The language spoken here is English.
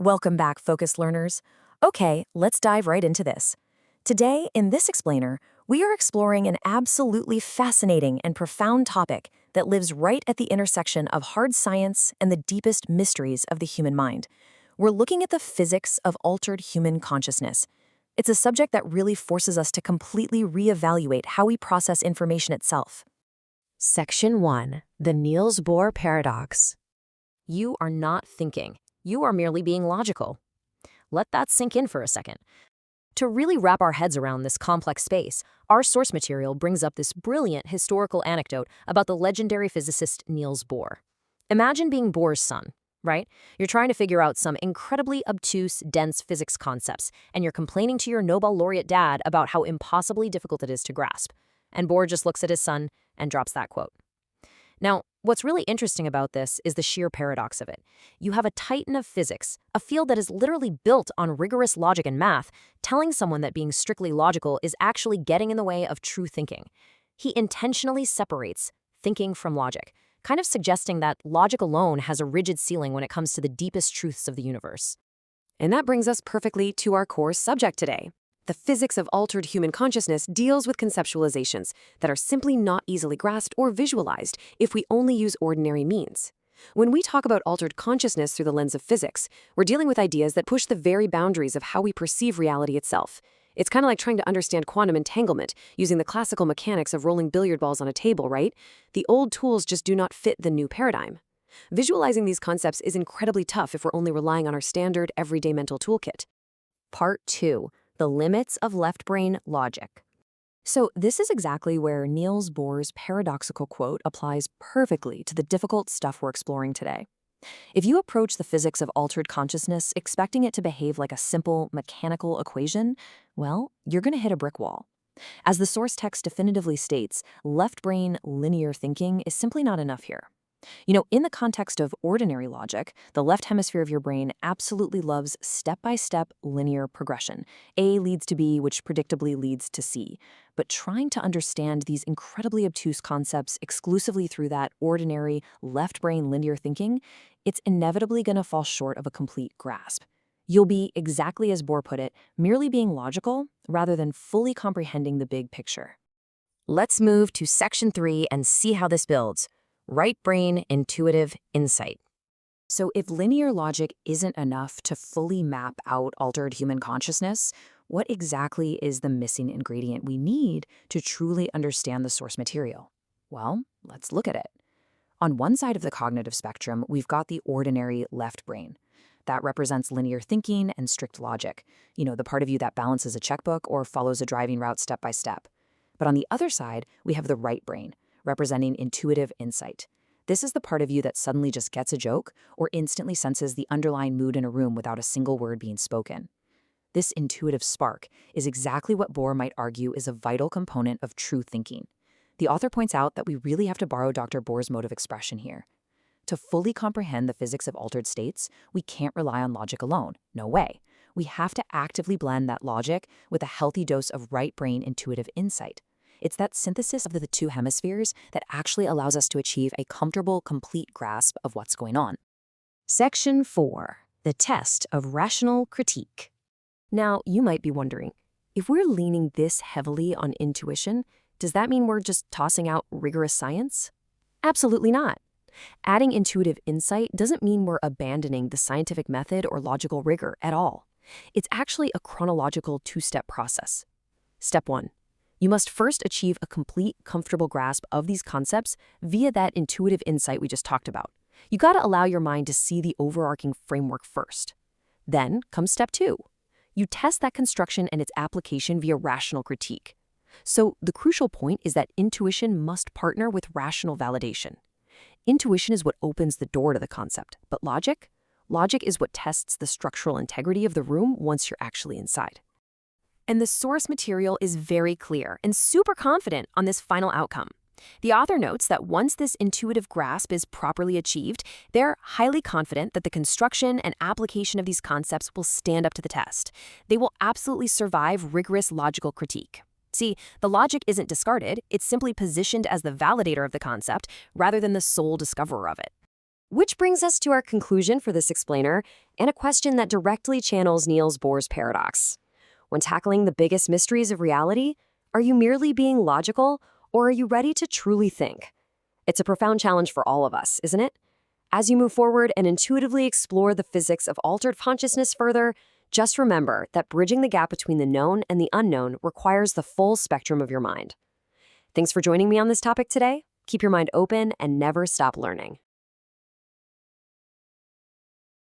Welcome back, focused learners. Okay, let's dive right into this. Today, in this explainer, we are exploring an absolutely fascinating and profound topic that lives right at the intersection of hard science and the deepest mysteries of the human mind. We're looking at the physics of altered human consciousness. It's a subject that really forces us to completely reevaluate how we process information itself. Section 1. The Niels Bohr Paradox. You are not thinking. You are merely being logical. Let that sink in for a second. To really wrap our heads around this complex space, our source material brings up this brilliant historical anecdote about the legendary physicist Niels Bohr. Imagine being Bohr's son, right? You're trying to figure out some incredibly obtuse, dense physics concepts, and you're complaining to your Nobel laureate dad about how impossibly difficult it is to grasp. And Bohr just looks at his son and drops that quote. Now, what's really interesting about this is the sheer paradox of it. You have a titan of physics, a field that is literally built on rigorous logic and math, telling someone that being strictly logical is actually getting in the way of true thinking. He intentionally separates thinking from logic, kind of suggesting that logic alone has a rigid ceiling when it comes to the deepest truths of the universe. And that brings us perfectly to our core subject today. The physics of altered human consciousness deals with conceptualizations that are simply not easily grasped or visualized if we only use ordinary means. When we talk about altered consciousness through the lens of physics, we're dealing with ideas that push the very boundaries of how we perceive reality itself. It's kind of like trying to understand quantum entanglement using the classical mechanics of rolling billiard balls on a table, right? The old tools just do not fit the new paradigm. Visualizing these concepts is incredibly tough if we're only relying on our standard, everyday mental toolkit. Part 2. The limits of left brain logic. So this is exactly where Niels Bohr's paradoxical quote applies perfectly to the difficult stuff we're exploring today. If you approach the physics of altered consciousness expecting it to behave like a simple mechanical equation, well, you're going to hit a brick wall. As the source text definitively states, left brain linear thinking is simply not enough here. In the context of ordinary logic, the left hemisphere of your brain absolutely loves step-by-step linear progression. A leads to B, which predictably leads to C. But trying to understand these incredibly obtuse concepts exclusively through that ordinary left brain linear thinking, it's inevitably going to fall short of a complete grasp. You'll be, exactly as Bohr put it, merely being logical rather than fully comprehending the big picture. Let's move to Section 3 and see how this builds. Right brain intuitive insight. So if linear logic isn't enough to fully map out altered human consciousness, what exactly is the missing ingredient we need to truly understand the source material? Well, let's look at it. On one side of the cognitive spectrum, we've got the ordinary left brain. That represents linear thinking and strict logic, the part of you that balances a checkbook or follows a driving route step by step. But on the other side, we have the right brain, representing intuitive insight. This is the part of you that suddenly just gets a joke or instantly senses the underlying mood in a room without a single word being spoken. This intuitive spark is exactly what Bohr might argue is a vital component of true thinking. The author points out that we really have to borrow Dr. Bohr's mode of expression here. To fully comprehend the physics of altered states, we can't rely on logic alone. No way. We have to actively blend that logic with a healthy dose of right brain intuitive insight. It's that synthesis of the two hemispheres that actually allows us to achieve a comfortable, complete grasp of what's going on. Section 4. The test of rational critique. Now, you might be wondering, if we're leaning this heavily on intuition, does that mean we're just tossing out rigorous science? Absolutely not. Adding intuitive insight doesn't mean we're abandoning the scientific method or logical rigor at all. It's actually a chronological two-step process. Step 1. You must first achieve a complete, comfortable grasp of these concepts via that intuitive insight we just talked about. You gotta allow your mind to see the overarching framework first. Then comes step 2. You test that construction and its application via rational critique. So the crucial point is that intuition must partner with rational validation. Intuition is what opens the door to the concept, but logic is what tests the structural integrity of the room once you're actually inside. And the source material is very clear and super confident on this final outcome. The author notes that once this intuitive grasp is properly achieved, they're highly confident that the construction and application of these concepts will stand up to the test. They will absolutely survive rigorous logical critique. See, the logic isn't discarded, it's simply positioned as the validator of the concept rather than the sole discoverer of it. Which brings us to our conclusion for this explainer and a question that directly channels Niels Bohr's paradox. When tackling the biggest mysteries of reality, are you merely being logical, or are you ready to truly think? It's a profound challenge for all of us, isn't it? As you move forward and intuitively explore the physics of altered consciousness further, just remember that bridging the gap between the known and the unknown requires the full spectrum of your mind. Thanks for joining me on this topic today. Keep your mind open and never stop learning.